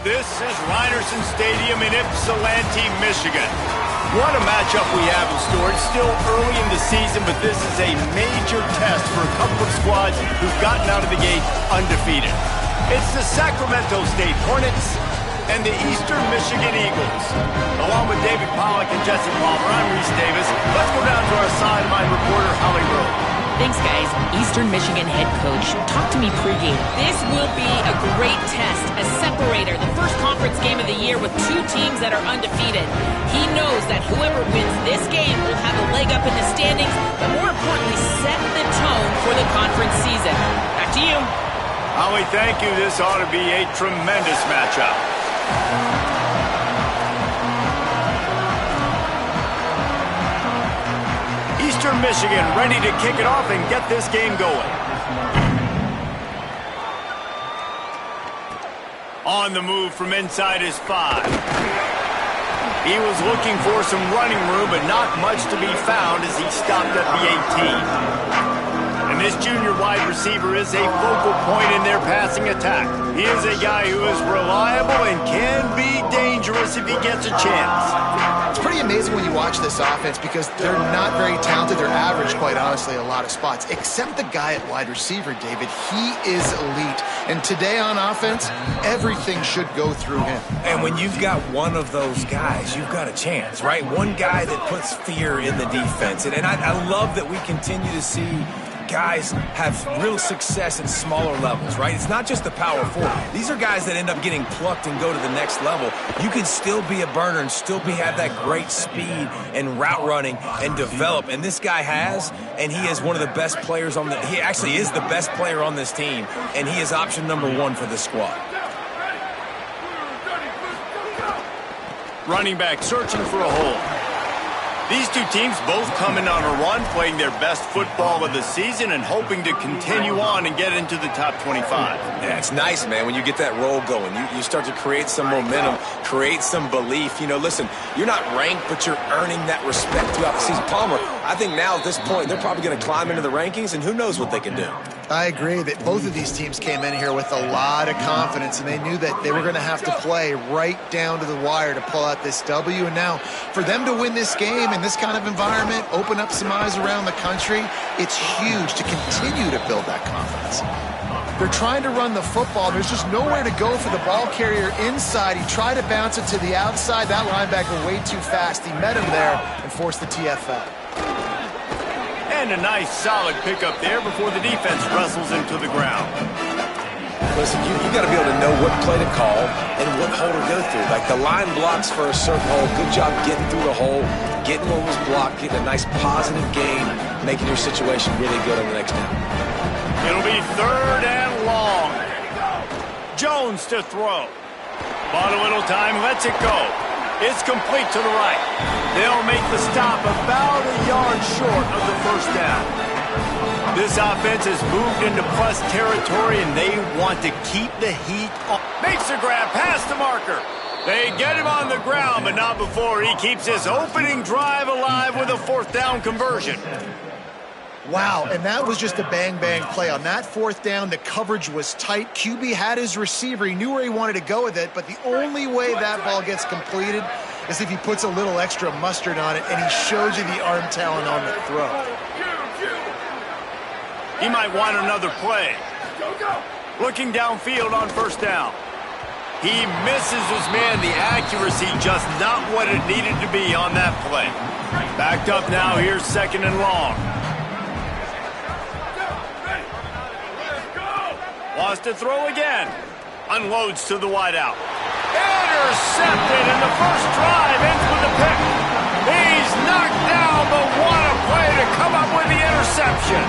This is Rynerson Stadium in Ypsilanti, Michigan. What a matchup we have in store. It's still early in the season, but this is a major test for a couple of squads who've gotten out of the gate undefeated. It's the Sacramento State Hornets and the Eastern Michigan Eagles. Along with David Pollack and Jesse Palmer, I'm Reese Davis. Let's go down to our sideline reporter, Holly Rowe. Thanks, guys. Eastern Michigan head coach, talk to me pregame. This will be a great test, a separator, the first conference game of the year with two teams that are undefeated. He knows that whoever wins this game will have a leg up in the standings, but more importantly, set the tone for the conference season. Back to you. Holly, thank you. This ought to be a tremendous matchup. Eastern Michigan ready to kick it off and get this game going. On the move from inside his 5. He was looking for some running room, but not much to be found as he stopped at the 18. And this junior wide receiver is a focal point in their passing attack. He is a guy who is reliable and can be dangerous if he gets a chance. It's pretty amazing when you watch this offense because they're not very talented. They're average, quite honestly, in a lot of spots. Except the guy at wide receiver, David. He is elite. And today on offense, everything should go through him. And when you've got one of those guys, you've got a chance, right? One guy that puts fear in the defense. And I love that we continue to see guys have real success at smaller levels, right? It's not just the power forward. These are guys that end up getting plucked and go to the next level. You can still be a burner and still have that great speed and route running and develop. And this guy has, and he is one of the best players on he actually is the best player on this team, and he is option number 1 for this squad. Running back searching for a hole. These two teams both coming on a run, playing their best football of the season and hoping to continue on and get into the top 25. Yeah, it's nice, man, when you get that roll going. You start to create some momentum, create some belief. You know, listen, you're not ranked, but you're earning that respect throughout the season. Palmer, I think now at this point, they're probably going to climb into the rankings, and who knows what they can do. I agree that both of these teams came in here with a lot of confidence, and they knew that they were going to have to play right down to the wire to pull out this W. And now, for them to win this game in this kind of environment, open up some eyes around the country, it's huge to continue to build that confidence. They're trying to run the football. There's just nowhere to go for the ball carrier inside. He tried to bounce it to the outside. That linebacker way too fast. He met him there and forced the TFL. And a nice solid pickup there before the defense wrestles into the ground. Listen, you got to be able to know what play to call and what hole to go through. Like the line blocks for a certain hole. Good job getting through the hole, getting what was blocked, getting a nice positive gain, making your situation really good on the next down. It'll be 3rd and long. Jones to throw. Bought a little time, lets it go. It's complete to the right. They'll make the stop about a yard short of the first down. This offense has moved into plus territory, and they want to keep the heat on. Makes the grab past the marker. They get him on the ground, but not before he keeps his opening drive alive with a 4th down conversion. Wow, and that was just a bang-bang play. On that 4th down, the coverage was tight. QB had his receiver. He knew where he wanted to go with it, but the only way that ball gets completed is if he puts a little extra mustard on it, and he shows you the arm talent on the throw. He might want another play. Looking downfield on 1st down. He misses his man. The accuracy just not what it needed to be on that play. Backed up now. Here's 2nd and long. Wants to throw again. Unloads to the wideout. Intercepted, and the first drive ends with a pick. He's knocked down, but what a play to come up with the interception.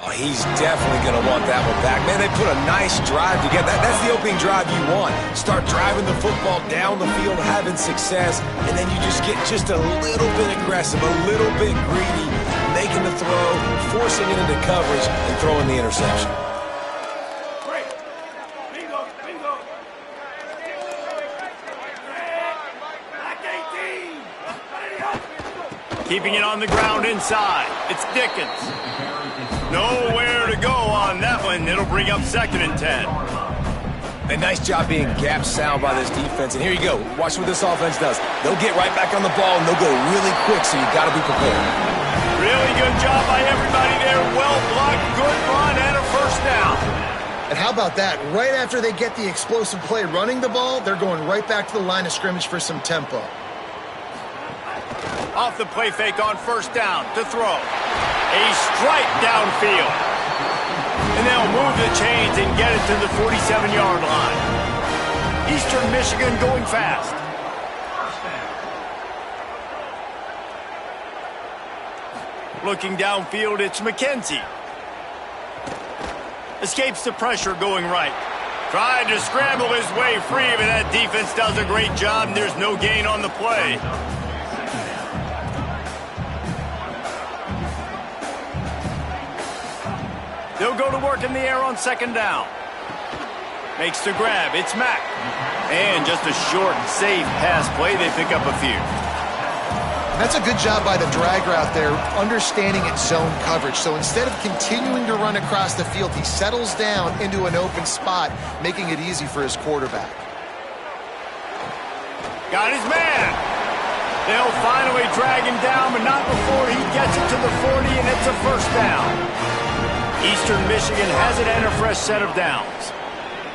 Oh, he's definitely going to want that one back. Man, they put a nice drive together. That's the opening drive you want. Start driving the football down the field, having success, and then you just get just a little bit aggressive, a little bit greedy, making the throw, forcing it into coverage, and throwing the interception. Keeping it on the ground inside. It's Dickens. Nowhere to go on that one. It'll bring up 2nd and 10. A nice job being gap sound by this defense. And here you go. Watch what this offense does. They'll get right back on the ball, and they'll go really quick, so you got to be prepared. Really good job by everybody there. Well blocked, good run, and a first down. And how about that? Right after they get the explosive play running the ball, they're going right back to the line of scrimmage for some tempo. Off the play fake on first down to throw. A strike downfield. And they'll move the chains and get it to the 47-yard line. Eastern Michigan going fast. Looking downfield, it's McKenzie. Escapes the pressure going right. Tried to scramble his way free, but that defense does a great job, and there's no gain on the play. They'll go to work in the air on second down. Makes the grab. It's Mack. And just a short, safe pass play. They pick up a few. That's a good job by the drag route there, understanding its zone coverage. So instead of continuing to run across the field, he settles down into an open spot, making it easy for his quarterback. Got his man. They'll finally drag him down, but not before he gets it to the 40, and it's a first down. Eastern Michigan has it and a fresh set of downs.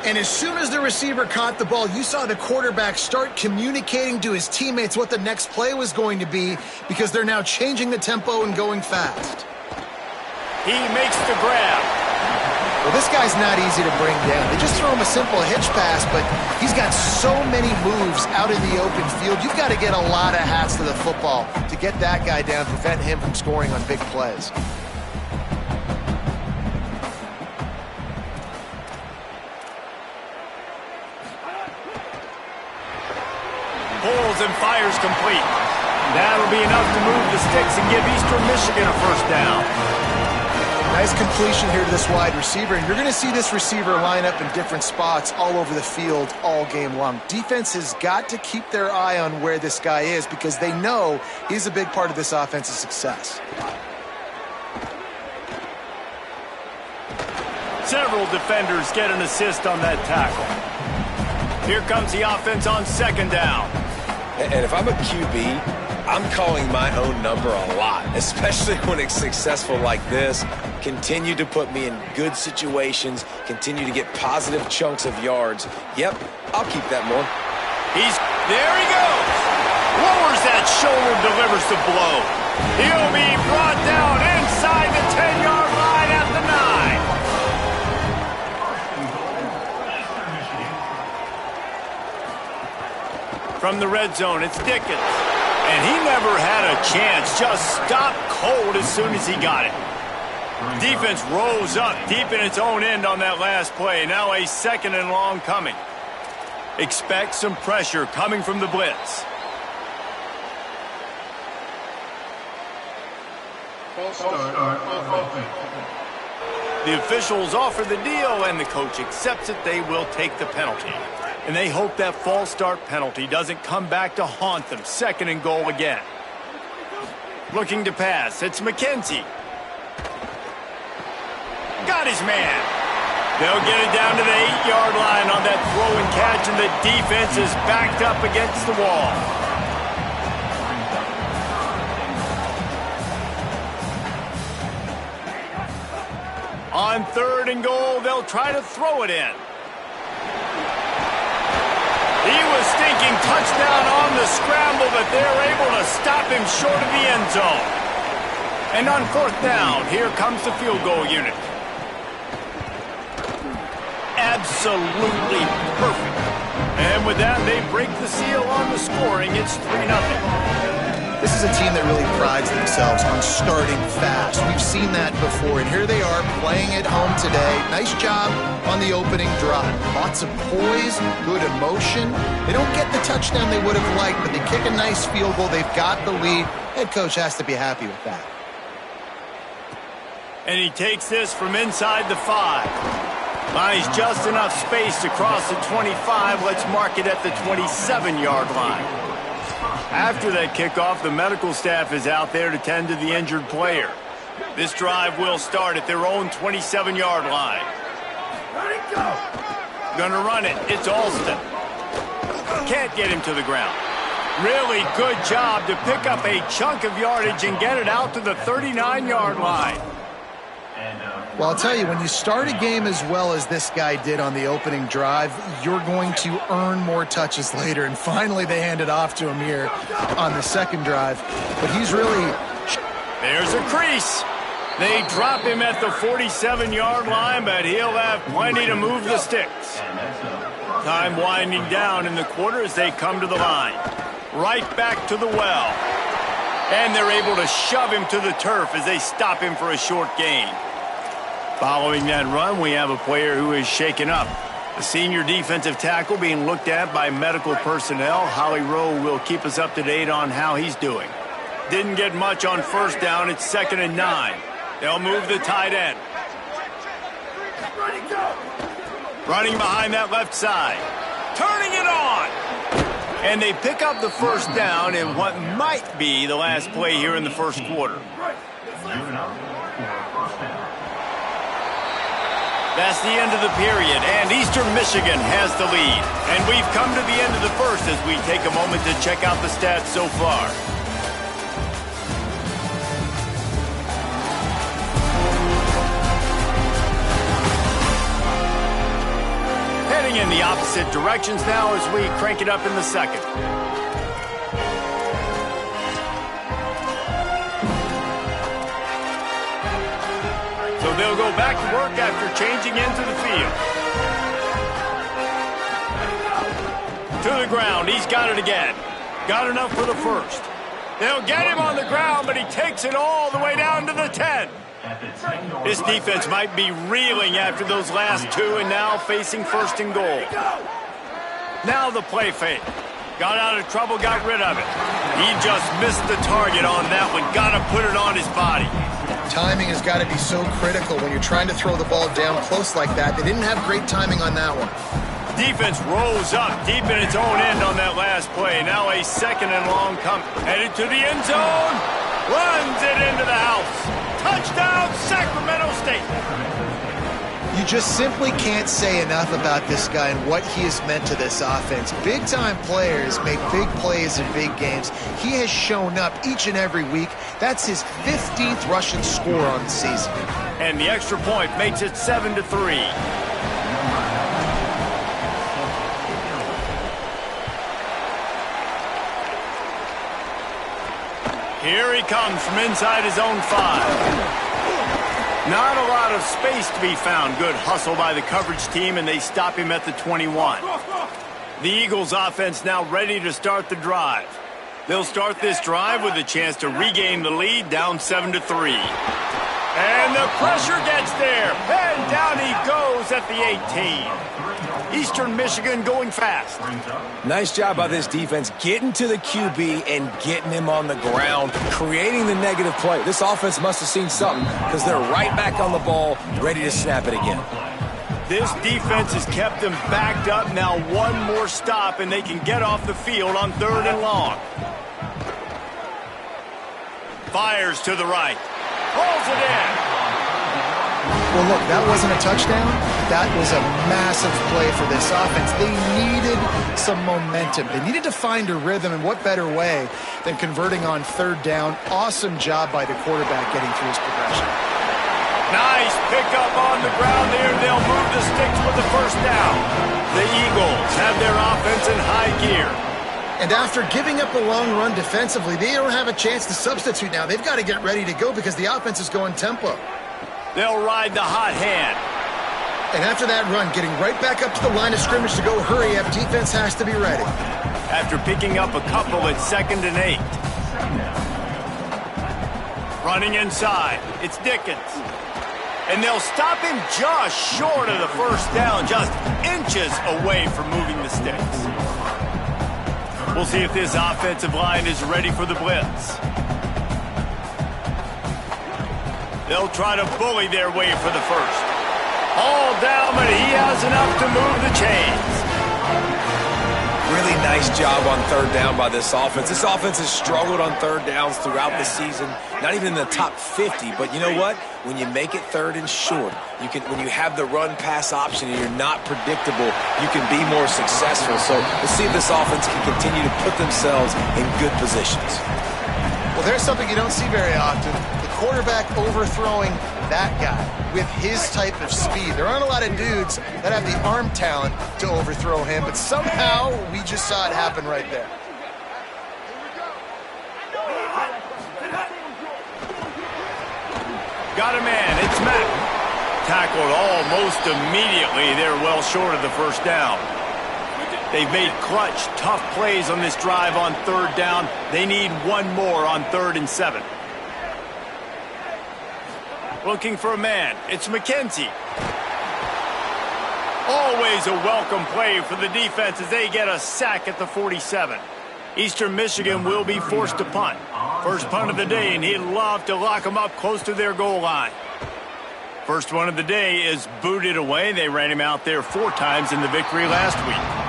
And as soon as the receiver caught the ball, you saw the quarterback start communicating to his teammates what the next play was going to be, because they're now changing the tempo and going fast. He makes the grab. Well, this guy's not easy to bring down. They just throw him a simple hitch pass, but he's got so many moves out in the open field. You've got to get a lot of hats to the football to get that guy down, prevent him from scoring on big plays. Pulls and fires complete. That'll be enough to move the sticks and give Eastern Michigan a first down. Nice completion here to this wide receiver, and you're going to see this receiver line up in different spots all over the field all game long. Defense has got to keep their eye on where this guy is, because they know he's a big part of this offense's success. Several defenders get an assist on that tackle. Here comes the offense on second down. And if I'm a QB, I'm calling my own number a lot, especially when it's successful like this. Continue to put me in good situations, continue to get positive chunks of yards. Yep, I'll keep that more. There he goes. Lowers that shoulder, delivers the blow. He'll be brought down inside the 10-yard line at the 9. From the red zone, it's Dickens. And he never had a chance. Just stopped cold as soon as he got it. Defense rose up deep in its own end on that last play. Now a second and long coming. Expect some pressure coming from the blitz. The officials offer the deal, and the coach accepts it. They will take the penalty. And they hope that false start penalty doesn't come back to haunt them. Second and goal again. Looking to pass. It's McKenzie. Got his man. They'll get it down to the 8-yard line on that throw and catch, and the defense is backed up against the wall. On third and goal, they'll try to throw it in. He was thinking touchdown on the scramble, but they're able to stop him short of the end zone. And on fourth down, here comes the field goal unit. Absolutely perfect. And with that, they break the seal on the scoring. It's 3-0. This is a team that really prides themselves on starting fast. We've seen that before, and here they are playing at home today. Nice job on the opening drive. Lots of poise, good emotion. They don't get the touchdown they would have liked, but they kick a nice field goal. They've got the lead. Head coach has to be happy with that. And he takes this from inside the 5. Finds just enough space to cross the 25. Let's mark it at the 27-yard line. After that kickoff, the medical staff is out there to tend to the injured player. This drive will start at their own 27-yard line. Gonna run it. It's Alston. Can't get him to the ground. Really good job to pick up a chunk of yardage and get it out to the 39-yard line. Well, I'll tell you, when you start a game as well as this guy did on the opening drive, you're going to earn more touches later. And finally, they hand it off to him here on the second drive. But he's really... There's a crease. They drop him at the 47-yard line, but he'll have plenty to move the sticks. Time winding down in the quarter as they come to the line. Right back to the well. And they're able to shove him to the turf as they stop him for a short gain. Following that run, we have a player who is shaken up. The senior defensive tackle being looked at by medical personnel. Holly Rowe will keep us up to date on how he's doing. Didn't get much on first down. It's 2nd and 9. They'll move the tight end. Running behind that left side. Turning it on. And they pick up the first down in what might be the last play here in the first quarter. That's the end of the period, and Eastern Michigan has the lead. And we've come to the end of the first as we take a moment to check out the stats so far. Heading in the opposite directions now as we crank it up in the second. So they'll go back to work after changing into the field. To the ground. He's got it again. Got enough for the first. They'll get him on the ground, but he takes it all the way down to the 10. This defense might be reeling after those last two and now facing 1st and goal. Now the play fake. Got out of trouble, got rid of it. He just missed the target on that one. Got to put it on his body. Timing has got to be so critical when you're trying to throw the ball down close like that. They didn't have great timing on that one. Defense rose up deep in its own end on that last play. Now a 2nd and long come. Headed to the end zone. Runs it into the house. Touchdown, Sacramento State. You just simply can't say enough about this guy and what he has meant to this offense. Big-time players make big plays in big games. He has shown up each and every week. That's his 15th rushing score on the season. And the extra point makes it 7-3. Here he comes from inside his own 5. Not a lot of space to be found. Good hustle by the coverage team, and they stop him at the 21. The Eagles offense now ready to start the drive. They'll start this drive with a chance to regain the lead, down 7-3. And the pressure gets there. And down he goes at the 18. Eastern Michigan going fast. Nice job by this defense getting to the QB and getting him on the ground, creating the negative play. This offense must have seen something because they're right back on the ball, ready to snap it again. This defense has kept them backed up. Now one more stop and they can get off the field on 3rd and long. Fires to the right. Pulls it in. Well, look, that wasn't a touchdown. That was a massive play for this offense. They needed some momentum. They needed to find a rhythm, and what better way than converting on 3rd down. Awesome job by the quarterback getting through his progression. Nice pickup on the ground there. They'll move the sticks with the first down. The Eagles have their offense in high gear. And after giving up a long run defensively, they don't have a chance to substitute now. They've got to get ready to go because the offense is going tempo. They'll ride the hot hand. And after that run, getting right back up to the line of scrimmage to go hurry up, defense has to be ready. After picking up a couple at 2nd and 8. Running inside, it's Dickens. And they'll stop him just short of the first down, just inches away from moving the sticks. We'll see if this offensive line is ready for the blitz. They'll try to bully their way for the first. All down, but he has enough to move the chains. Really nice job on third down by this offense. This offense has struggled on third downs throughout the season, not even in the top 50. But you know what? When you make it third and short, when you have the run-pass option and you're not predictable, you can be more successful. So we'll see if this offense can continue to put themselves in good positions. Well, there's something you don't see very often. The quarterback overthrowing that guy with his type of speed. There aren't a lot of dudes that have the arm talent to overthrow him, but somehow we just saw it happen right there. Got a man, it's Mack. Tackled almost immediately. They're well short of the first down. They've made clutch, tough plays on this drive on third down. They need one more on 3rd and 7. Looking for a man. It's McKenzie. Always a welcome play for the defense as they get a sack at the 47. Eastern Michigan will be forced to punt. First punt of the day, and he'd love to lock them up close to their goal line. First one of the day is booted away. They ran him out there 4 times in the victory last week.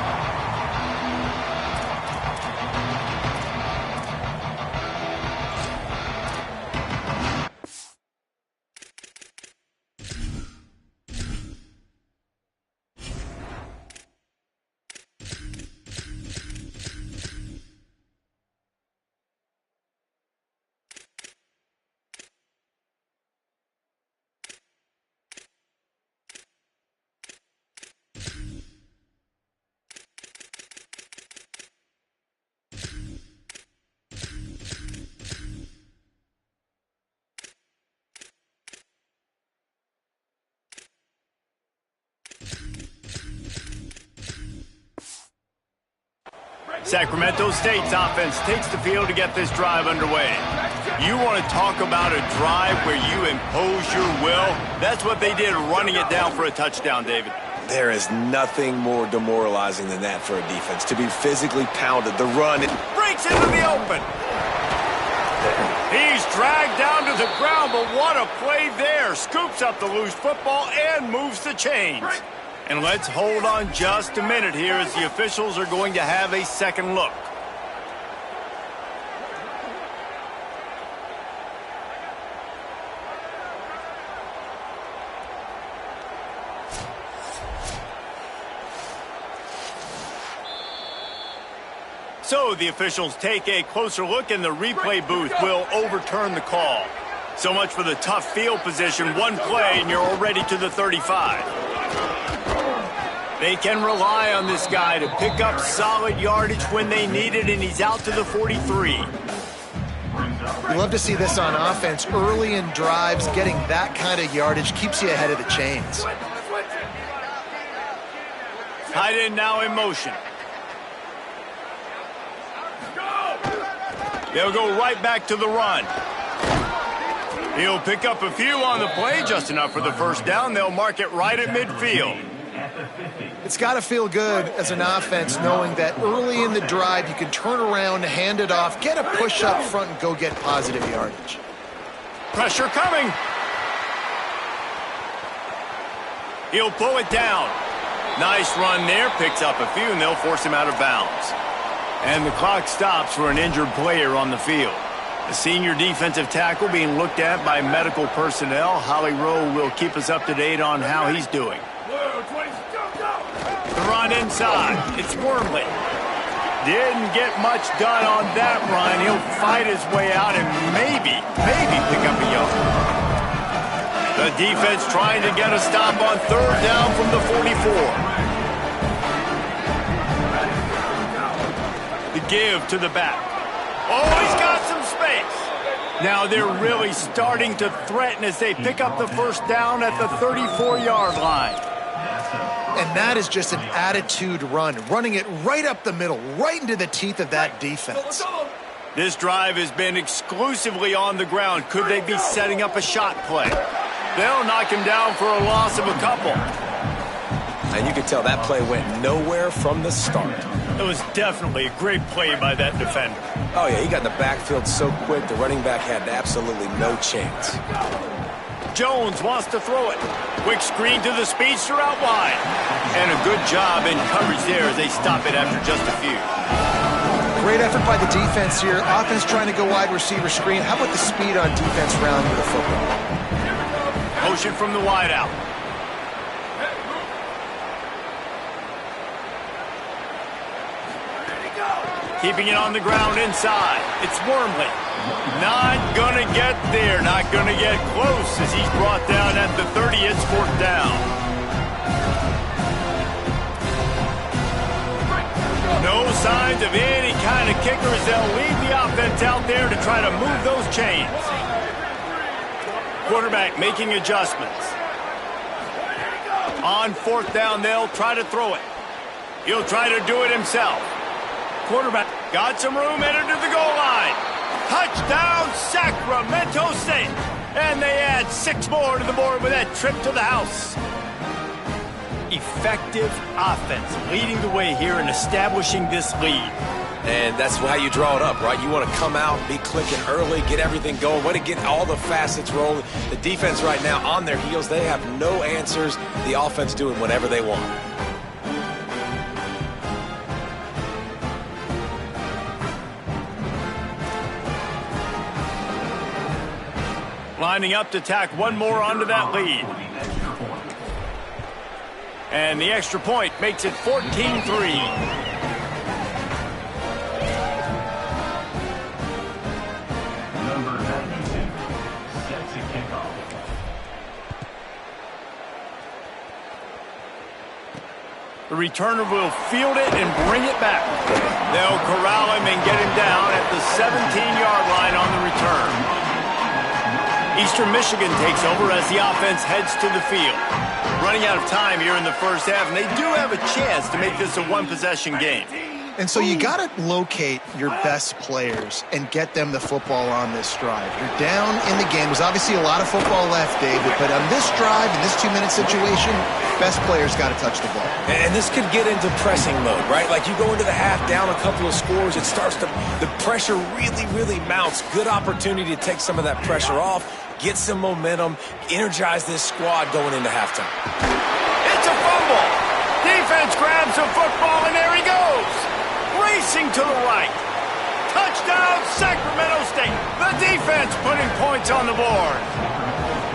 Sacramento State's offense takes the field to get this drive underway. You want to talk about a drive where you impose your will? That's what they did, running it down for a touchdown, David. There is nothing more demoralizing than that for a defense. To be physically pounded, the run. Breaks into the open. He's dragged down to the ground, but what a play there. Scoops up the loose football and moves the chains. And let's hold on just a minute here as the officials are going to have a second look. So the officials take a closer look, and the replay booth will overturn the call. So much for the tough field position. One play, and you're already to the 35. They can rely on this guy to pick up solid yardage when they need it, and he's out to the 43. You love to see this on offense. Early in drives, getting that kind of yardage keeps you ahead of the chains. Tight end now in motion. They'll go right back to the run. He'll pick up a few on the play, just enough for the first down. They'll mark it right at midfield. It's got to feel good as an offense knowing that early in the drive you can turn around, hand it off, get a push up front, and go get positive yardage. Pressure coming. He'll pull it down. Nice run there. Picks up a few, and they'll force him out of bounds. And the clock stops for an injured player on the field. A senior defensive tackle being looked at by medical personnel. Holly Rowe will keep us up to date on how he's doing. The run inside. It's Wormley. Didn't get much done on that run. He'll fight his way out and maybe pick up a yard. The defense trying to get a stop on third down from the 44. The give to the back. Oh, he's got some space. Now they're really starting to threaten as they pick up the first down at the 34-yard line. And that is just an attitude run, running it right up the middle, right into the teeth of that defense. This drive has been exclusively on the ground. Could they be setting up a shot play? They'll knock him down for a loss of a couple. And you can tell that play went nowhere from the start. It was definitely a great play by that defender. Oh, yeah, he got in the backfield so quick, the running back had absolutely no chance. Jones wants to throw it. Quick screen to the speedster out wide. And a good job in coverage there as they stop it after just a few. Great effort by the defense here. Offense trying to go wide receiver screen. How about the speed on defense rounding the football? Motion from the wide out. Keeping it on the ground inside. It's Wormley. Not going to get there. Not going to get close as he's brought down at the 30. It's 4th down. No signs of any kind of kickers. They'll leave the offense out there to try to move those chains. Quarterback making adjustments. On 4th down, they'll try to throw it. He'll try to do it himself. Quarterback got some room, entered to the goal line. Touchdown, Sacramento State. And they add 6 more to the board with that trip to the house. Effective offense leading the way here in establishing this lead. And that's how you draw it up, right? You want to come out, be clicking early, get everything going, want to get all the facets rolling. The defense right now on their heels, they have no answers. The offense doing whatever they want. Lining up to tack one more onto that lead. And the extra point makes it 14-3. Number 92 sets a kickoff. The returner will field it and bring it back. They'll corral him and get him down at the 17-yard line on the return. Eastern Michigan takes over as the offense heads to the field. Running out of time here in the first half, and they do have a chance to make this a one-possession game. And so you got to locate your best players and get them the football on this drive. You're down in the game. There's obviously a lot of football left, David, but on this drive, in this 2-minute situation, best players got to touch the ball. And this could get into pressing mode, right? Like you go into the half down a couple of scores, it starts to, the pressure really mounts. Good opportunity to take some of that pressure off, get some momentum, energize this squad going into halftime. It's a fumble. Defense grabs the football, and there he goes. Racing to the right. Touchdown, Sacramento State. The defense putting points on the board.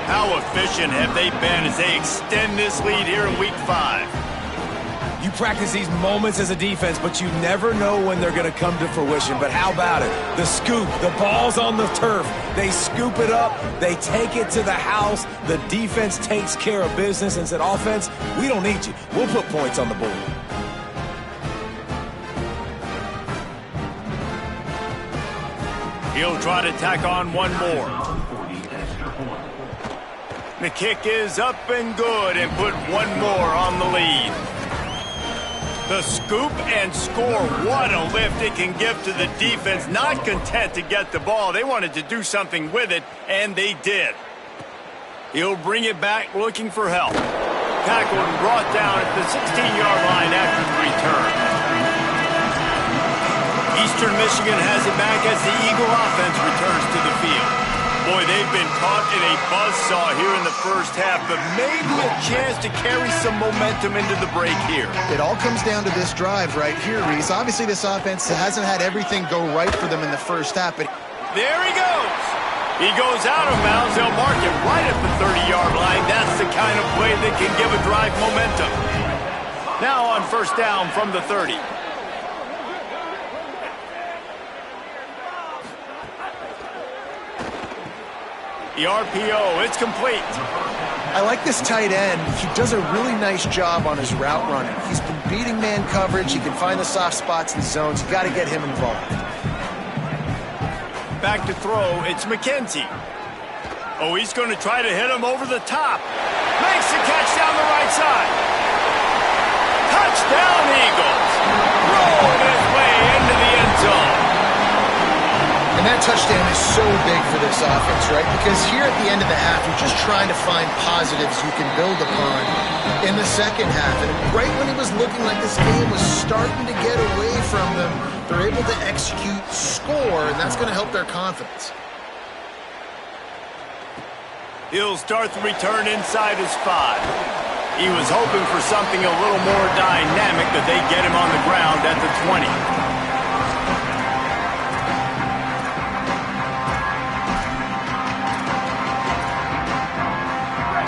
How efficient have they been as they extend this lead here in Week 5? You practice these moments as a defense, but you never know when they're going to come to fruition. But how about it? The scoop, the ball's on the turf. They scoop it up. They take it to the house. The defense takes care of business and said, offense, we don't need you. We'll put points on the board. He'll try to tack on one more. The kick is up and good and put one more on the lead. The scoop and score. What a lift it can give to the defense. Not content to get the ball. They wanted to do something with it, and they did. He'll bring it back looking for help. Tackled and brought down at the 16-yard line after the return. Eastern Michigan has it back as the Eagle offense returns to the field. Boy, they've been caught in a buzzsaw here in the first half, but maybe a chance to carry some momentum into the break here. It all comes down to this drive right here, Reese. Obviously, this offense hasn't had everything go right for them in the first half, but there he goes. He goes out of bounds. They'll mark it right at the 30-yard line. That's the kind of play that can give a drive momentum. Now on first down from the 30. The RPO, it's complete. I like this tight end. He does a really nice job on his route running. He's been beating man coverage. He can find the soft spots in the zones. You got to get him involved. Back to throw, it's McKenzie. Oh, he's going to try to hit him over the top. Makes the catch down the right side. Touchdown, Eagles. Rolling his way into the end zone. And that touchdown is so big for this offense, right? Because here at the end of the half, you're just trying to find positives you can build upon in the second half. And right when it was looking like this game was starting to get away from them, they're able to execute, score, and that's going to help their confidence. He'll start the return inside his 5. He was hoping for something a little more dynamic, that they get him on the ground at the 20.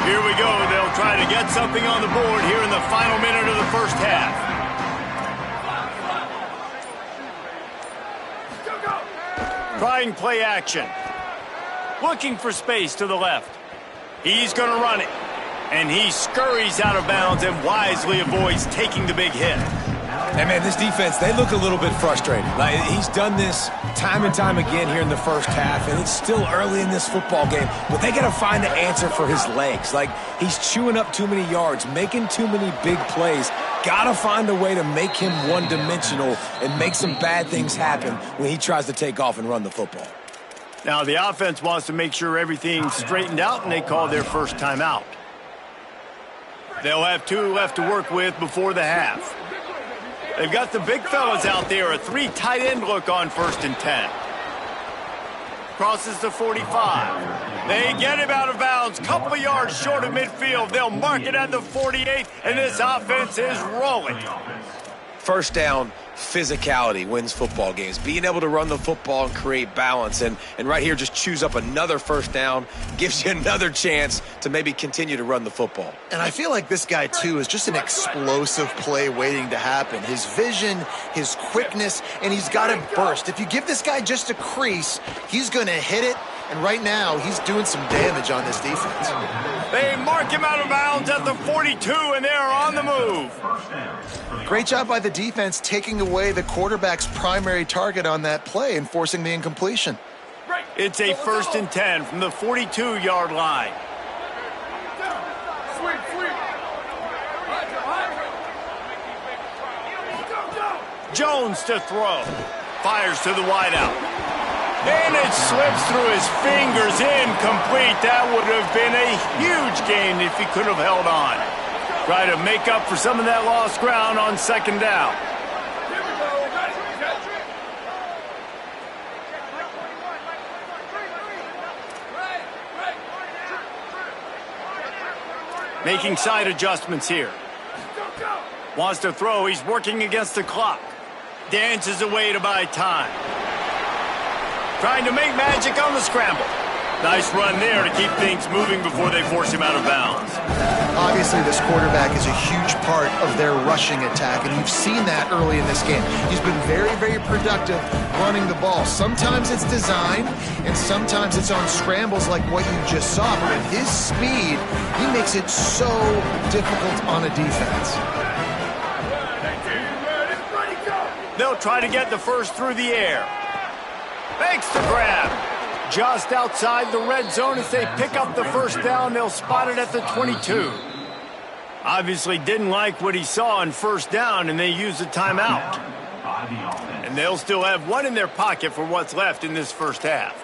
Here we go. They'll try to get something on the board here in the final minute of the first half. Trying play action. Looking for space to the left. He's going to run it. And he scurries out of bounds and wisely avoids taking the big hit. And, man, this defense, they look a little bit frustrated. Like, he's done this time and time again here in the first half, and it's still early in this football game, but they got to find an answer for his legs. Like, he's chewing up too many yards, making too many big plays. Got to find a way to make him one-dimensional and make some bad things happen when he tries to take off and run the football. Now, the offense wants to make sure everything's straightened out, and they call their first timeout. They'll have 2 left to work with before the half. They've got the big fellas out there, a 3 tight end look on 1st and 10. Crosses the 45. They get him out of bounds, couple of yards short of midfield. They'll mark it at the 48, and this offense is rolling. First down, physicality wins football games. Being able to run the football and create balance. And right here, just choose up another first down, gives you another chance to maybe continue to run the football. And I feel like this guy, too, is just an explosive play waiting to happen. His vision, his quickness, and he's got a burst. If you give this guy just a crease, he's going to hit it. And right now, he's doing some damage on this defense. They mark him out of bounds at the 42, and they're on the move. Great job by the defense taking away the quarterback's primary target on that play and forcing the incompletion. It's a 1st and 10 from the 42-yard line. Jones to throw. Fires to the wideout. And it slips through his fingers, incomplete. That would have been a huge gain if he could have held on. Try to make up for some of that lost ground on 2nd down. Making side adjustments here. Wants to throw. He's working against the clock. Dances away to buy time. Trying to make magic on the scramble. Nice run there to keep things moving before they force him out of bounds. Obviously, this quarterback is a huge part of their rushing attack, and you've seen that early in this game. He's been very, very productive running the ball. Sometimes it's design, and sometimes it's on scrambles like what you just saw. But with his speed, he makes it so difficult on a defense. They'll try to get the first through the air. Makes the grab. Just outside the red zone as they pick up the first down. They'll spot it at the 22. Obviously didn't like what he saw on 1st down, and they use a timeout. And they'll still have 1 in their pocket for what's left in this first half.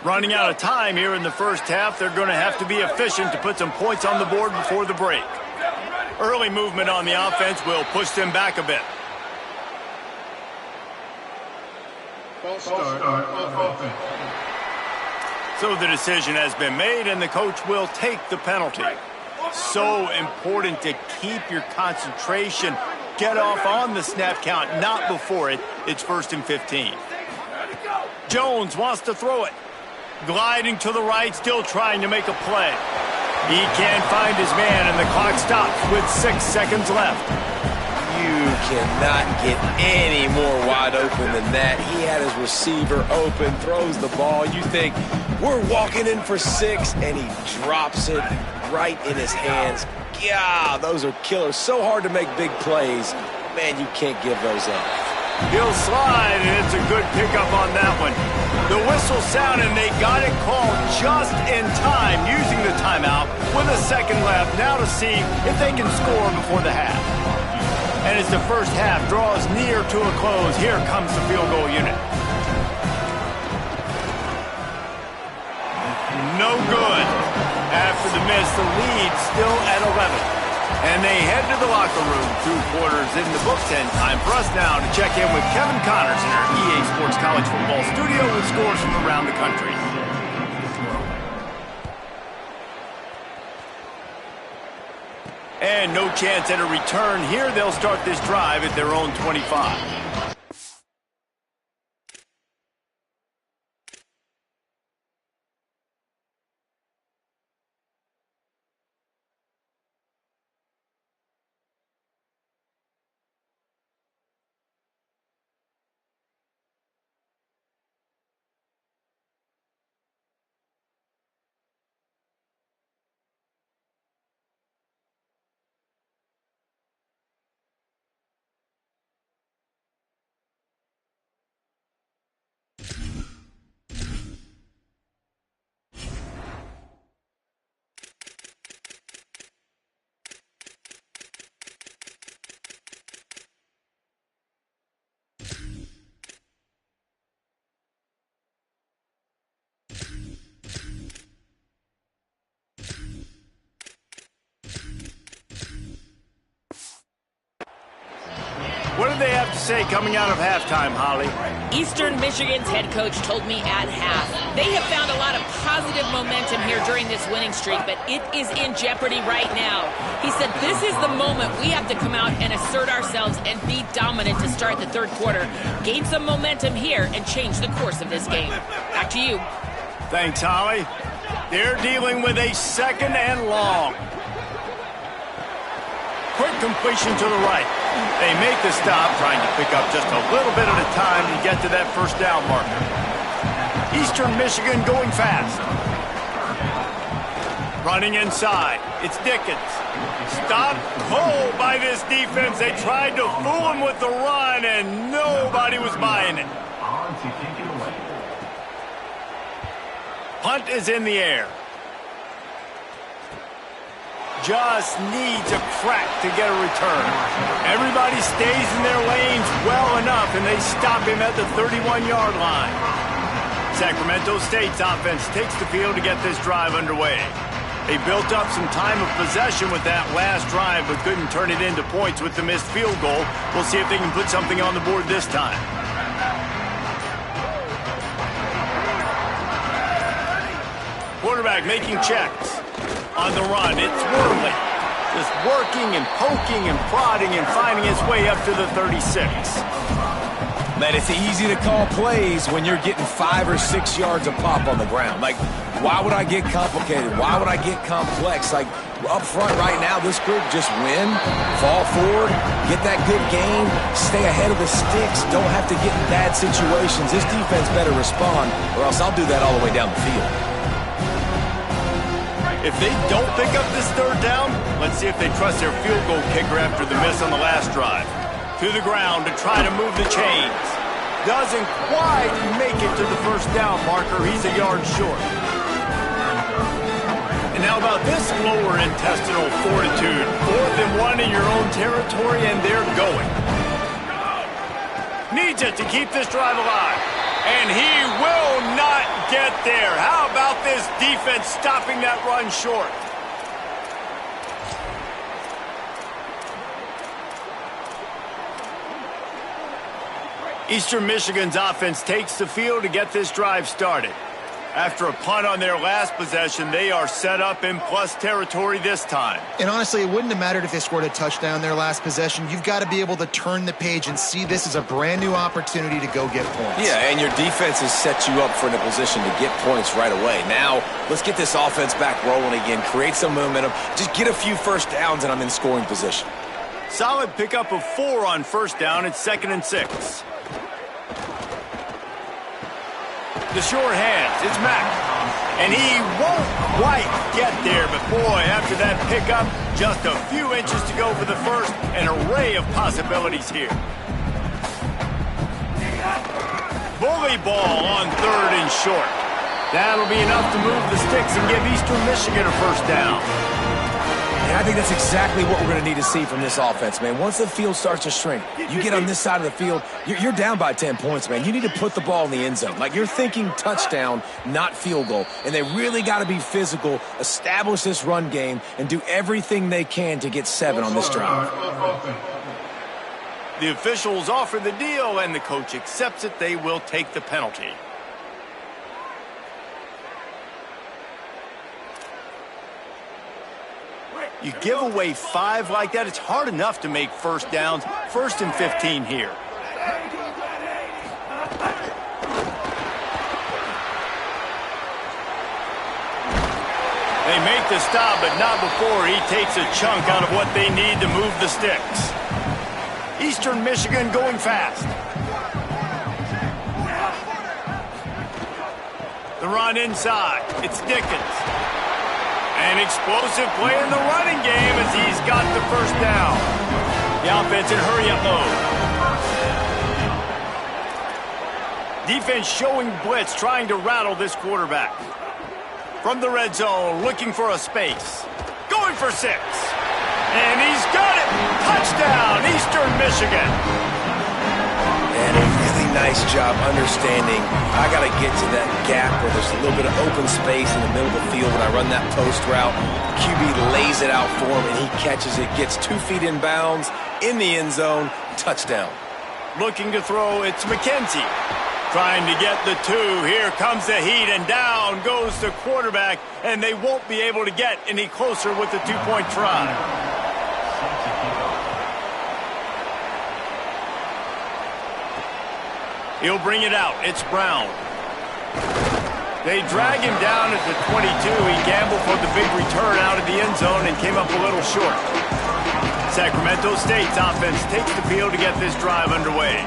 Running out of time here in the first half. They're going to have to be efficient to put some points on the board before the break. Early movement on the offense will push them back a bit. So the decision has been made, and the coach will take the penalty. So important to keep your concentration. Get off on the snap count, not before it. It's 1st and 15. Jones wants to throw it. Gliding to the right, still trying to make a play. He can't find his man, and the clock stops with 6 seconds left. You cannot get any more wide open than that. He had his receiver open, throws the ball. You think, we're walking in for 6, and he drops it right in his hands. Yeah, those are killers. So hard to make big plays. Man, you can't give those up. He'll slide, and it's a good pickup on that one. The whistle sounded, and they got it called just in time, using the timeout with a 2nd left. Now to see if they can score before the half. And as the first half draws near to a close, here comes the field goal unit. No good. After the miss, the lead's still at 11. And they head to the locker room, 2 quarters in the books, and time for us now to check in with Kevin Connors in our EA Sports College Football studio with scores from around the country. And no chance at a return here. They'll start this drive at their own 25. What did they have to say coming out of halftime, Holly? Eastern Michigan's head coach told me at half, they have found a lot of positive momentum here during this winning streak, but it is in jeopardy right now. He said this is the moment we have to come out and assert ourselves and be dominant to start the third quarter, gain some momentum here, and change the course of this game. Back to you. Thanks, Holly. They're dealing with a 2nd and long. Quick completion to the right. They make the stop, trying to pick up just a little bit at a time to get to that first down marker. Eastern Michigan going fast. Running inside. It's Dickens. Stopped cold by this defense. They tried to fool him with the run, and nobody was buying it. Punt is in the air. Just needs a crack to get a return. Everybody stays in their lanes well enough, and they stop him at the 31-yard line. Sacramento State's offense takes the field to get this drive underway. They built up some time of possession with that last drive, but couldn't turn it into points with the missed field goal. We'll see if they can put something on the board this time. Quarterback making checks. On the run, it's Worley. Just working and poking and prodding and finding his way up to the 36. Man, it's easy to call plays when you're getting 5 or 6 yards a pop on the ground. Like, why would I get complicated? Why would I get complex? Like, up front right now, this group just win, fall forward, get that good gain, stay ahead of the sticks, don't have to get in bad situations. This defense better respond, or else I'll do that all the way down the field. If they don't pick up this third down, let's see if they trust their field goal kicker after the miss on the last drive. To the ground to try to move the chains. Doesn't quite make it to the first down marker. He's a yard short. And how about this lower intestinal fortitude? 4th and 1 in your own territory, and they're going. Needs it to keep this drive alive. And he will not get there. How about this defense stopping that run short? Eastern Michigan's offense takes the field to get this drive started. After a punt on their last possession, they are set up in plus territory this time. And honestly, it wouldn't have mattered if they scored a touchdown their last possession. You've got to be able to turn the page and see this as a brand new opportunity to go get points. Yeah, and your defense has set you up for a position to get points right away. Now, let's get this offense back rolling again, create some momentum, just get a few first downs, and I'm in scoring position. Solid pickup of 4 on first down. It's 2nd and 6. The short hands, it's Mack. And he won't quite get there, but boy, after that pickup, just a few inches to go for the first. An array of possibilities here. Bully ball on 3rd and short. That'll be enough to move the sticks and give Eastern Michigan a first down. And I think that's exactly what we're going to need to see from this offense, man. Once the field starts to shrink, you get on this side of the field, you're down by 10 points, man. You need to put the ball in the end zone. Like, you're thinking touchdown, not field goal. And they really got to be physical, establish this run game, and do everything they can to get 7 on this drive. The officials offer the deal, and the coach accepts it. They will take the penalty. You give away 5 like that, it's hard enough to make first downs. 1st and 15 here. They make the stop, but not before he takes a chunk out of what they need to move the sticks. Eastern Michigan going fast. The run inside. It's Dickens. An explosive play in the running game as he's got the first down. The offense in hurry-up mode. Defense showing blitz, trying to rattle this quarterback. From the red zone, looking for a space. Going for 6. And he's got it! Touchdown, Eastern Michigan! And a really nice job understanding I got to get to that gap where there's a little bit of open space in the middle of the field. When I run that post route, QB lays it out for him, and he catches it, gets 2 feet in bounds, in the end zone, touchdown. Looking to throw, it's McKenzie. Trying to get the 2. Here comes the heat, and down goes the quarterback, and they won't be able to get any closer with the 2-point try. He'll bring it out. It's Brown. They drag him down at the 22. He gambled for the big return out of the end zone and came up a little short. Sacramento State's offense takes the field to get this drive underway.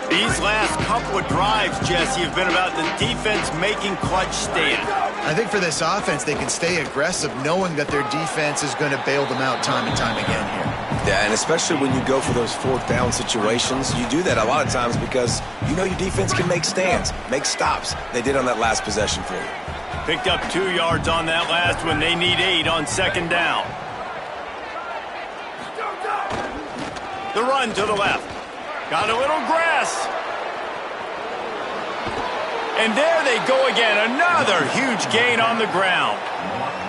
These last couple of drives, Jesse, have been about the defense making clutch stand. I think for this offense, they can stay aggressive knowing that their defense is going to bail them out time and time again here. Yeah, and especially when you go for those 4th down situations, you do that a lot of times because you know your defense can make stands, make stops. They did on that last possession for you. Picked up 2 yards on that last one. They need 8 on 2nd down. The run to the left. Got a little grass. And there they go again. Another huge gain on the ground.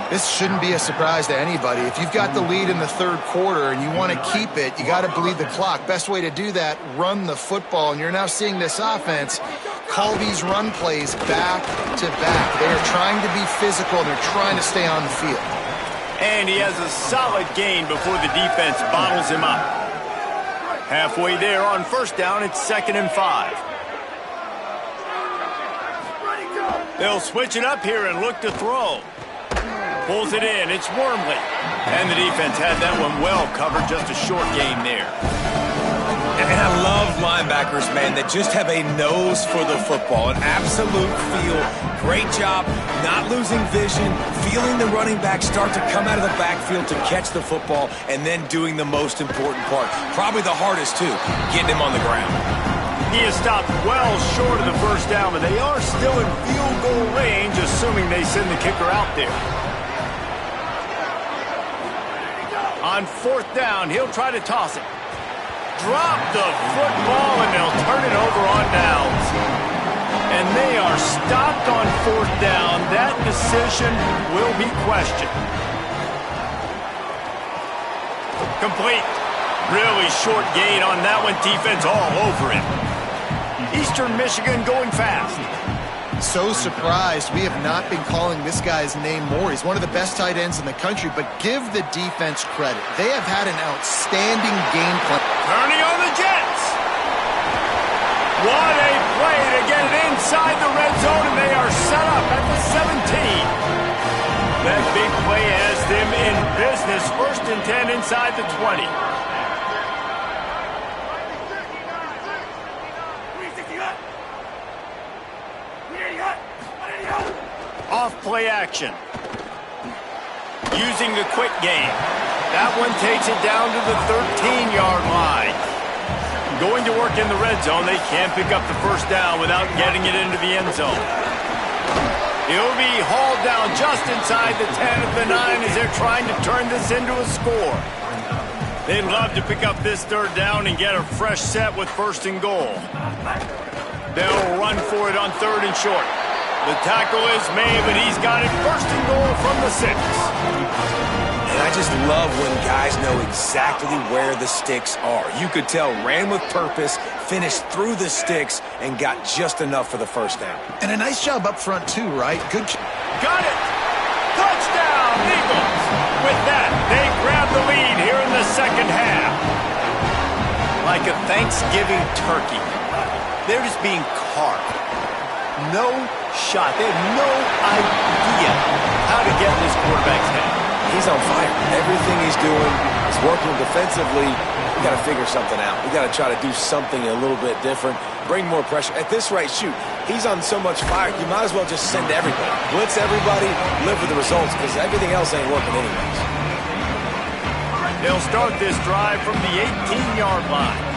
This shouldn't be a surprise to anybody. If you've got the lead in the 3rd quarter and you want to keep it, you got to bleed the clock. Best way to do that, run the football. And you're now seeing this offense call these run plays back to back. They are trying to be physical, and they're trying to stay on the field. And he has a solid gain before the defense bottles him up. Halfway there on 1st down, it's 2nd and 5. They'll switch it up here and look to throw. Pulls it in. It's Wormley. And the defense had that one well covered. Just a short gain there. And I love linebackers, man, that just have a nose for the football, an absolute feel. Great job not losing vision, feeling the running back start to come out of the backfield to catch the football, and then doing the most important part. Probably the hardest, too, getting him on the ground. He is stopped well short of the 1st down, but they are still in field goal range, assuming they send the kicker out there. On 4th down, he'll try to toss it. Drop the football, and they'll turn it over on downs. And they are stopped on 4th down. That decision will be questioned. Complete. Really short gain on that one. Defense all over him. Eastern Michigan going fast. So surprised we have not been calling this guy's name more. He's one of the best tight ends in the country, but give the defense credit. They have had an outstanding game plan. Turning on the Jets. What a play to get it inside the red zone, and they are set up at the 17. That big play has them in business. 1st and 10 inside the 20. Off play action. Using the quick game. That one takes it down to the 13-yard line. Going to work in the red zone. They can't pick up the 1st down without getting it into the end zone. He'll be hauled down just inside the 10 of the 9 as they're trying to turn this into a score. They'd love to pick up this third down and get a fresh set with 1st and goal. They'll run for it on 3rd and short. The tackle is made, but he's got it 1st and goal from the 6. And I just love when guys know exactly where the sticks are. You could tell ran with purpose, finished through the sticks, and got just enough for the 1st down. And a nice job up front, too, right? Good. Got it! Touchdown, Eagles! With that, they grab the lead here in the 2nd half. Like a Thanksgiving turkey, they're just being carved. No shot. They have no idea how to get in this quarterback's head. He's on fire. Everything he's doing is working defensively. We got to figure something out. We got to try to do something a little bit different. Bring more pressure. At this rate, shoot, he's on so much fire, you might as well just send everybody. Blitz everybody, live with the results, because everything else ain't working anyways. They'll start this drive from the 18-yard line.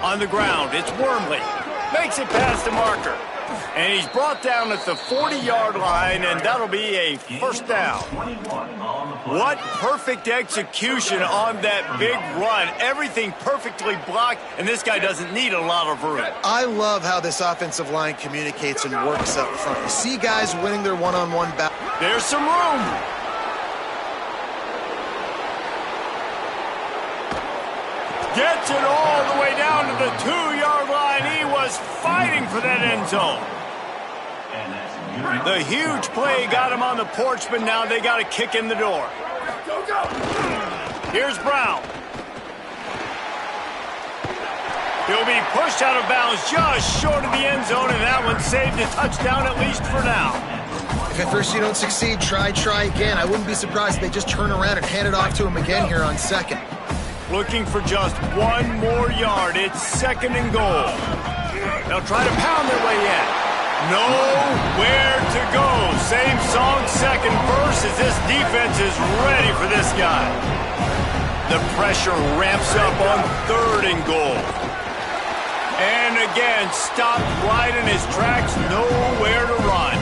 On the ground, it's Wormley. Makes it past the marker. And he's brought down at the 40-yard line, and that'll be a 1st down. What perfect execution on that big run. Everything perfectly blocked, and this guy doesn't need a lot of room. I love how this offensive line communicates and works up front. You see guys winning their one-on-one battle. There's some room. Gets it all the way down to the 2-yard line. He was fighting for that end zone. The huge play got him on the porch, but now they got to kick in the door. Here's Brown. He'll be pushed out of bounds just short of the end zone, and that one saved a touchdown at least for now. If at first you don't succeed, try again. I wouldn't be surprised if they just turn around and hand it off to him again here on 2nd. Looking for just 1 more yard. It's 2nd and goal. They'll try to pound their way in. Nowhere to go. Same song, 2nd verse, as this defense is ready for this guy. The pressure ramps up on 3rd and goal. And again, stopped right in his tracks. Nowhere to run.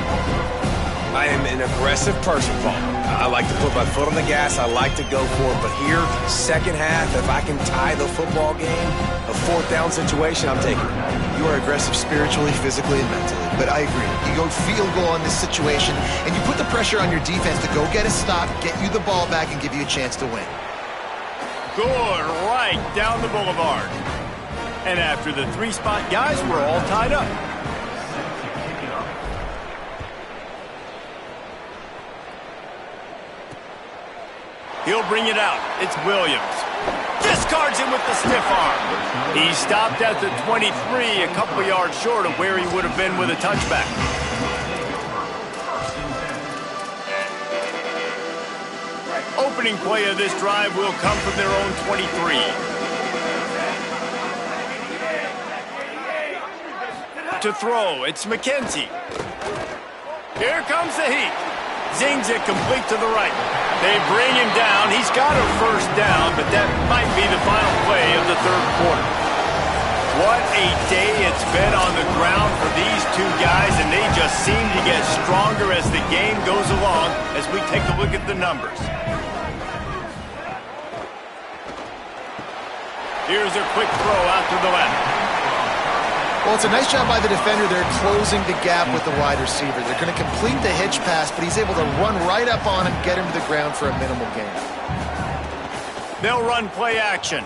I am an aggressive person, Paul. I like to put my foot on the gas. I like to go for it. But here, 2nd half, if I can tie the football game, a 4th down situation, I'm taking it. You are aggressive spiritually, physically, and mentally. But I agree. You go field goal on this situation, and you put the pressure on your defense to go get a stop, get you the ball back, and give you a chance to win. Good, right down the boulevard. And after the 3-spot guys, we're all tied up. He'll bring it out. It's Williams. Discards him with the stiff arm. He stopped at the 23, a couple yards short of where he would have been with a touchback. Opening play of this drive will come from their own 23. To throw, it's McKenzie. Here comes the heat. Zings it complete to the right. They bring him down. He's got a 1st down, but that might be the final play of the 3rd quarter. What a day it's been on the ground for these two guys, and they just seem to get stronger as the game goes along as we take a look at the numbers. Here's a quick throw out to the left. Well, it's a nice job by the defender. They're closing the gap with the wide receiver. They're going to complete the hitch pass, but he's able to run right up on him, get him to the ground for a minimal gain. They'll run play action.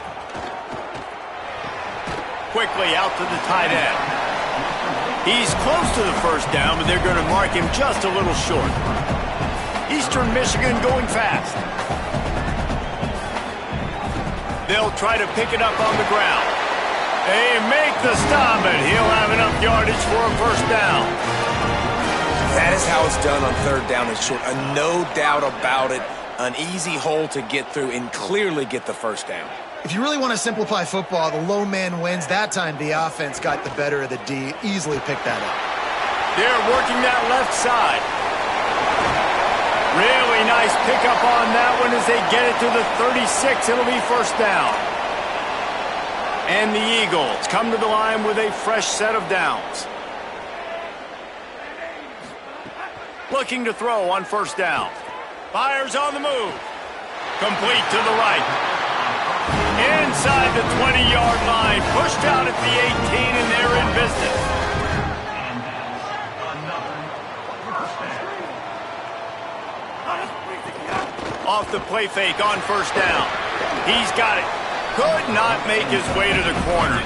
Quickly out to the tight end. He's close to the 1st down, but they're going to mark him just a little short. Eastern Michigan going fast. They'll try to pick it up on the ground. They make the stop, and he'll have enough yardage for a 1st down. That is how it's done on 3rd down and short. No doubt about it. An easy hole to get through and clearly get the 1st down. If you really want to simplify football, the low man wins. That time the offense got the better of the D. Easily picked that up. They're working that left side. Really nice pickup on that one as they get it to the 36. It'll be 1st down. And the Eagles come to the line with a fresh set of downs. Looking to throw on first down. Fires on the move. Complete to the right. Inside the 20-yard line. Pushed out at the 18, and they're in business. Off the play fake on first down. He's got it. Could not make his way to the corner.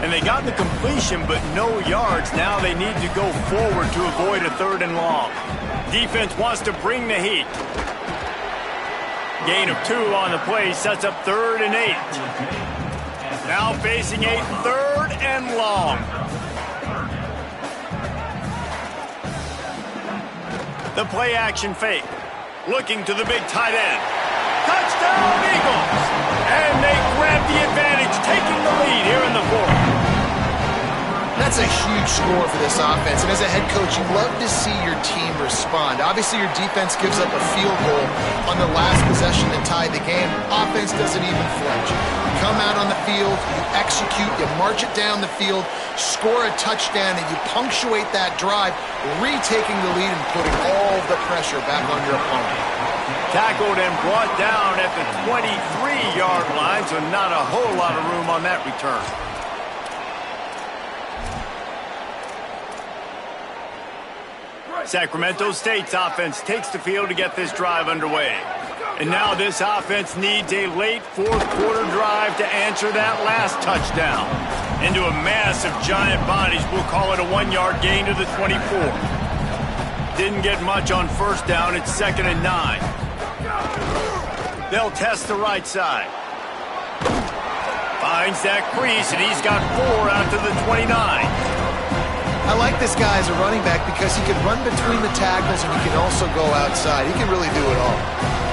And they got the completion, but no yards. Now they need to go forward to avoid a 3rd and long. Defense wants to bring the heat. Gain of 2 on the play sets up 3rd and 8. Now facing a 3rd and long. The play action fake. Looking to the big tight end. Touchdown Eagles! And they grab the advantage, taking the lead here in the 4th. That's a huge score for this offense, and as a head coach, you love to see your team respond. Obviously, your defense gives up a field goal on the last possession that tied the game. Offense doesn't even flinch. You come out on the field, you execute, you march it down the field, score a touchdown, and you punctuate that drive, retaking the lead and putting all the pressure back on your opponent. Tackled and brought down at the 23-yard line, so not a whole lot of room on that return. Sacramento State's offense takes the field to get this drive underway. And now this offense needs a late 4th quarter drive to answer that last touchdown. Into a mass of giant bodies, we'll call it a 1-yard gain to the 24. Didn't get much on first down, it's 2nd and 9. They'll test the right side. Finds that crease, and he's got 4 out to the 29. I like this guy as a running back because he can run between the tackles and he can also go outside. He can really do it all.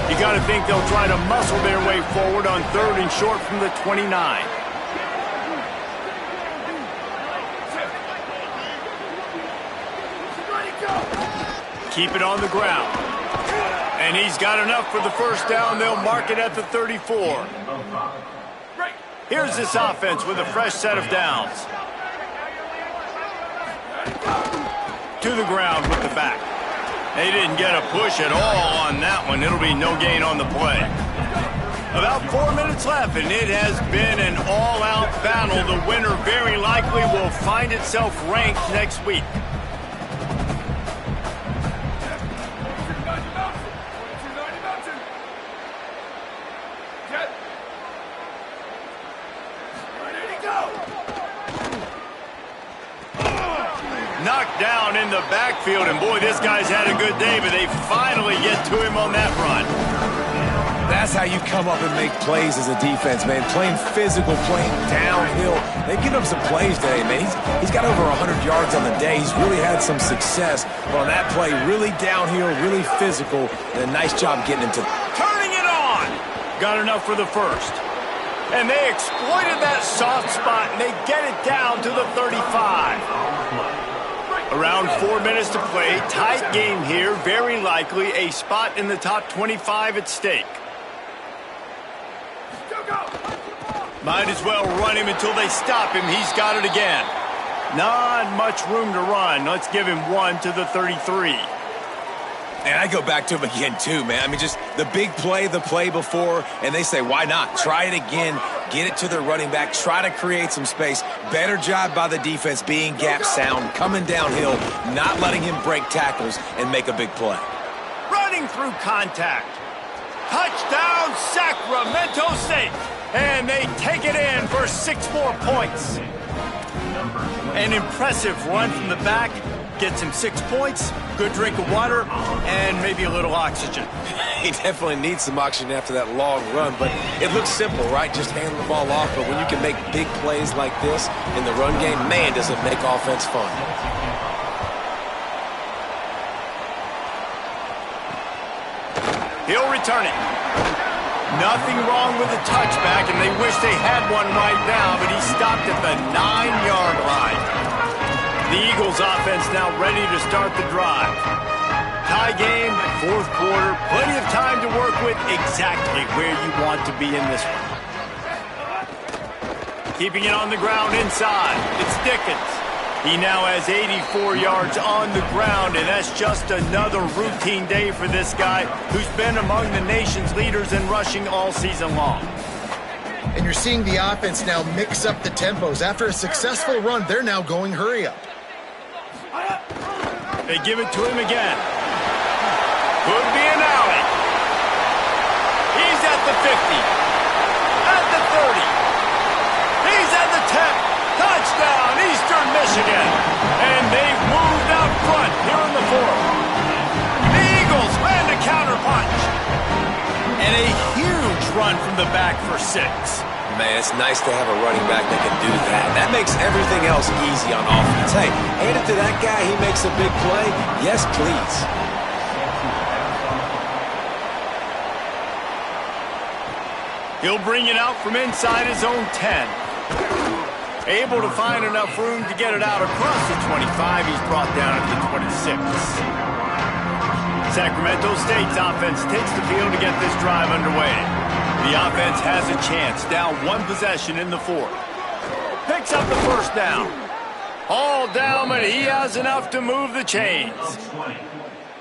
You got to think they'll try to muscle their way forward on 3rd and short from the 29. Keep it on the ground. And he's got enough for the first down. They'll mark it at the 34. Here's this offense with a fresh set of downs. To the ground with the back. They didn't get a push at all on that one. It'll be no gain on the play. About 4 minutes left, and it has been an all-out battle. The winner very likely will find itself ranked next week. Knocked down in the backfield, and boy, this guy's had a good day, but they finally get to him on that run. That's how you come up and make plays as a defense, man. Playing physical, playing downhill. They've given him some plays today, man. He's got over 100 yards on the day. He's really had some success. But on that play, really downhill, really physical, and a nice job getting him to... Turning it on! Got enough for the first. And they exploited that soft spot, and they get it down to the 35. Around 4 minutes to play. Tight game here. Very likely a spot in the top 25 at stake. Might as well run him until they stop him. He's got it again. Not much room to run. Let's give him 1 to the 33. And I go back to him again, too, man. I mean, just the big play, the play before, and they say, why not? Try it again, get it to their running back, try to create some space. Better job by the defense being gap sound, coming downhill, not letting him break tackles and make a big play. Running through contact. Touchdown, Sacramento State. And they take it in for 6 more points. An impressive run from the back. Gets him 6 points, good drink of water, and maybe a little oxygen. He definitely needs some oxygen after that long run, but it looks simple, right? Just hand the ball off, but when you can make big plays like this in the run game, man, does it make offense fun. He'll return it. Nothing wrong with the touchback, and they wish they had one right now, but he stopped at the 9-yard line. The Eagles offense now ready to start the drive. Tie game, 4th quarter, plenty of time to work with, exactly where you want to be in this one. Keeping it on the ground inside. It's Dickens. He now has 84 yards on the ground, and that's just another routine day for this guy who's been among the nation's leaders in rushing all season long. And you're seeing the offense now mix up the tempos. After a successful run, they're now going hurry up. They give it to him again. Could be an alley. He's at the 50. At the 30. He's at the 10. Touchdown, Eastern Michigan. And they've moved out front here in the fourth. The Eagles land a counterpunch. And a huge run from the back for 6. Man, it's nice to have a running back that can do that. That makes everything else easy on offense. Hey, hand it to that guy. He makes a big play. Yes, please. He'll bring it out from inside his own 10. Able to find enough room to get it out across the 25. He's brought down at the 26. Sacramento State's offense takes the field to get this drive underway. The offense has a chance, down 1 possession in the fourth. Picks up the first down. All down, but he has enough to move the chains.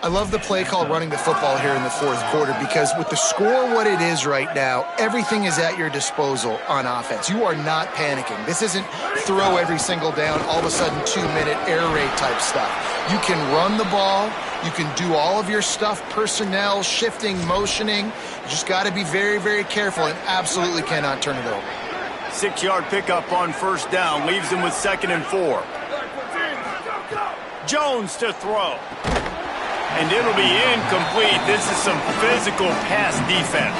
I love the play call running the football here in the fourth quarter because with the score what it is right now, everything is at your disposal on offense. You are not panicking. This isn't throw every single down, all of a sudden 2-minute air raid type stuff. You can run the ball. You can do all of your stuff, personnel, shifting, motioning. You just got to be very, very careful and absolutely cannot turn it over. 6-yard pickup on first down leaves him with 2nd and 4. Jones to throw. And it'll be incomplete. This is some physical pass defense.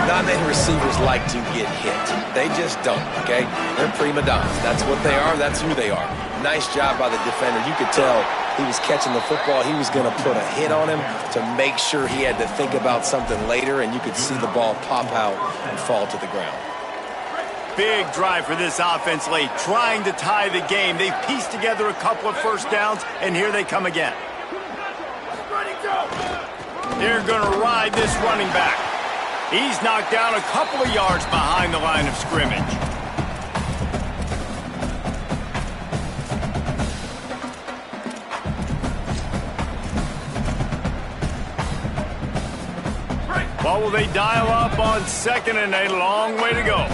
Not-many receivers like to get hit. They just don't, okay? They're prima donnas. That's what they are. That's who they are. Nice job by the defender. You could tell he was catching the football. He was going to put a hit on him to make sure he had to think about something later, and you could see the ball pop out and fall to the ground. Big drive for this offense late, trying to tie the game. They've pieced together a couple of first downs, and here they come again. They're going to ride this running back. He's knocked down a couple of yards behind the line of scrimmage. What will they dial up on 2nd and a long way to go?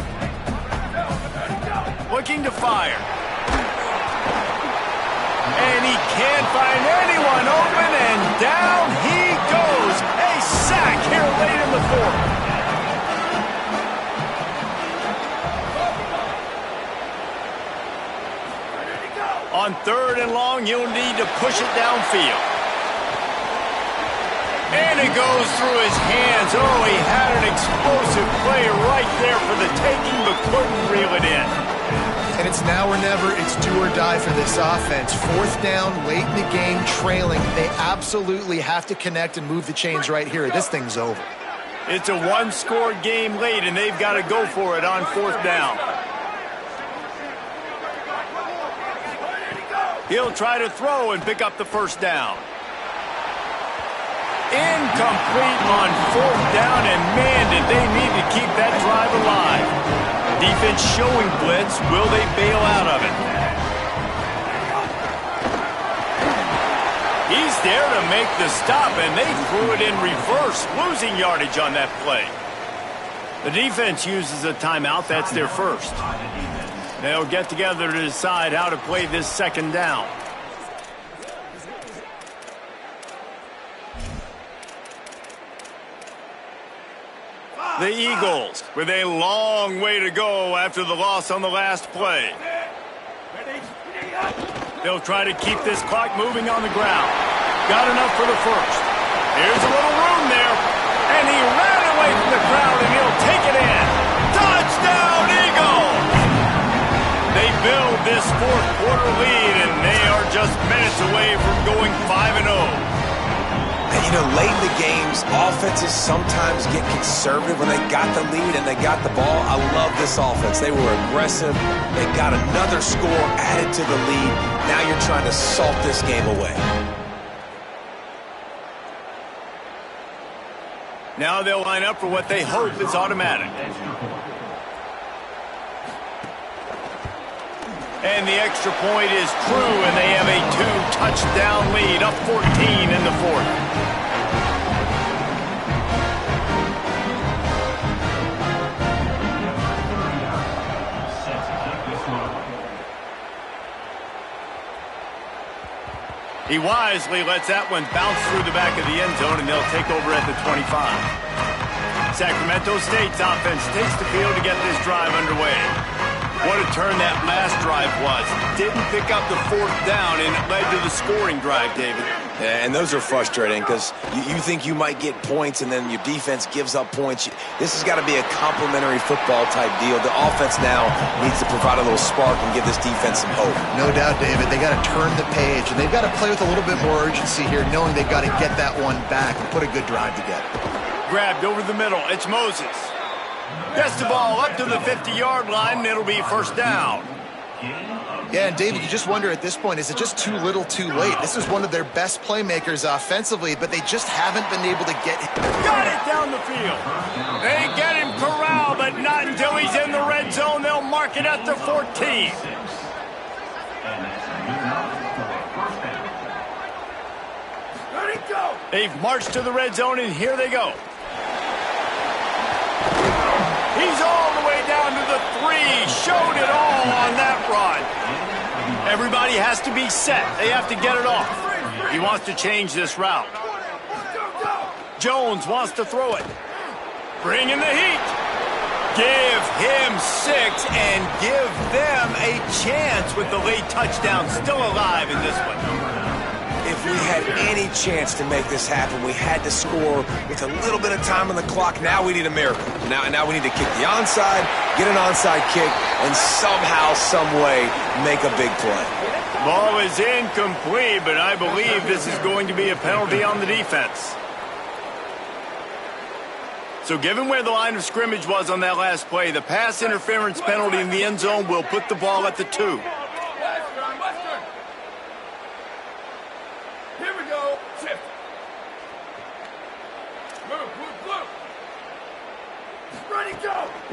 Looking to fire. And he can't find anyone open, and down he goes. A sack here late in the fourth. On 3rd and long, you'll need to push it downfield. And it goes through his hands. Oh, he had an explosive play right there for the taking, but couldn't reel it in. And it's now or never. It's do or die for this offense. 4th down, late in the game, trailing. They absolutely have to connect and move the chains right here. This thing's over. It's a one-score game late, and they've got to go for it on 4th down. He'll try to throw and pick up the first down. Incomplete on 4th down, and man, did they need to keep that drive alive. Defense showing blitz. Will they bail out of it? He's there to make the stop, and they threw it in reverse, losing yardage on that play. The defense uses a timeout. That's their first. They'll get together to decide how to play this 2nd down. The Eagles with a long way to go after the loss on the last play. They'll try to keep this clock moving on the ground. Got enough for the first. Here's a little room there. And he ran away from the crowd, and he'll take it in. Touchdown, Eagles! They build this 4th quarter lead, and they are just minutes away from going 5-0. And, you know, late in the games, offenses sometimes get conservative when they got the lead and they got the ball. I love this offense. They were aggressive. They got another score added to the lead. Now you're trying to salt this game away. Now they'll line up for what they hope is automatic. And the extra point is true, and they have a 2-touchdown lead, up 14 in the fourth. He wisely lets that one bounce through the back of the end zone, and they'll take over at the 25. Sacramento State's offense takes the field to get this drive underway. What a turn that last drive was. Didn't pick up the fourth down, and it led to the scoring drive, David. Yeah, and those are frustrating because you think you might get points and then your defense gives up points. This has got to be a complementary football type deal. The offense now needs to provide a little spark and give this defense some hope. No doubt, David. They got to turn the page, and they've got to play with a little bit more urgency here, knowing they've got to get that one back and put a good drive together. Grabbed over the middle. It's Moses. Gets the ball up to the 50-yard line, and it'll be first down. Yeah, and David, you just wonder at this point, is it just too little too late? This is one of their best playmakers offensively, but they just haven't been able to get him. Got it down the field. They get him corralled, but not until he's in the red zone. They'll mark it at the 14. They've marched to the red zone, and here they go. He's all the way down to the 3. Showed it all on that run. Everybody has to be set. They have to get it off. He wants to change this route. Jones wants to throw it. Bring in the heat. Give him 6 and give them a chance with the late touchdown still alive in this one. If we had any chance to make this happen, we had to score with a little bit of time on the clock. Now we need a miracle. Now we need to kick the onside, get an onside kick, and somehow, some way, make a big play. Ball is incomplete, but I believe this is going to be a penalty on the defense. So given where the line of scrimmage was on that last play, the pass interference penalty in the end zone will put the ball at the 2.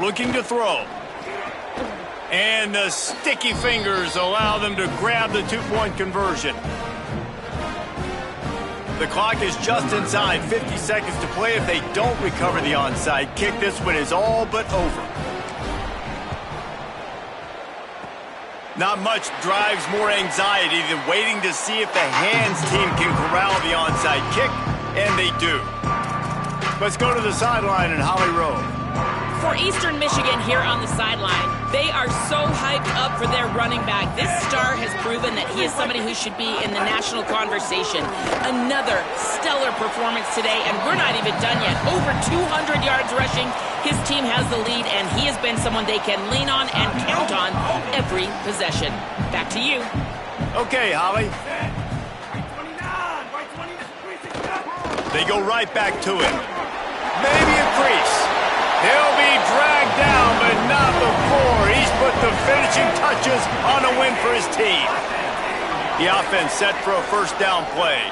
Looking to throw. And the sticky fingers allow them to grab the 2-point conversion. The clock is just inside 50 seconds to play. If they don't recover the onside kick, this one is all but over. Not much drives more anxiety than waiting to see if the hands team can corral the onside kick, and they do. Let's go to the sideline in Holly Rowe. For Eastern Michigan here on the sideline, they are so hyped up for their running back. This star has proven that he is somebody who should be in the national conversation. Another stellar performance today, and we're not even done yet. Over 200 yards rushing. His team has the lead, and he has been someone they can lean on and count on every possession. Back to you. Okay, Holly. They go right back to him. Maybe a crease. He'll be dragged down, but not before he's put the finishing touches on a win for his team. The offense set for a first down play.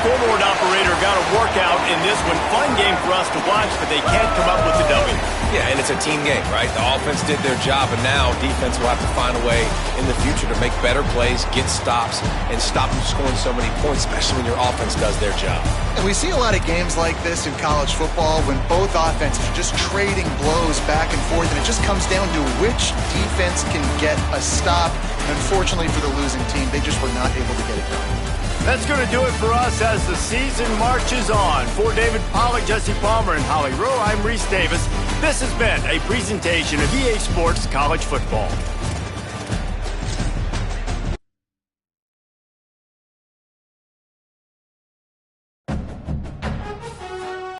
Scoreboard operator got a workout in this one. Fun game for us to watch, but they can't come up with the W. Yeah, and it's a team game, right? The offense did their job, and now defense will have to find a way in the future to make better plays, get stops, and stop them scoring so many points, especially when your offense does their job. And we see a lot of games like this in college football when both offenses are just trading blows back and forth, and it just comes down to which defense can get a stop. And unfortunately for the losing team, they just were not able to get it done. That's going to do it for us as the season marches on. For David Pollack, Jesse Palmer, and Holly Rowe, I'm Reese Davis. This has been a presentation of EA Sports College Football.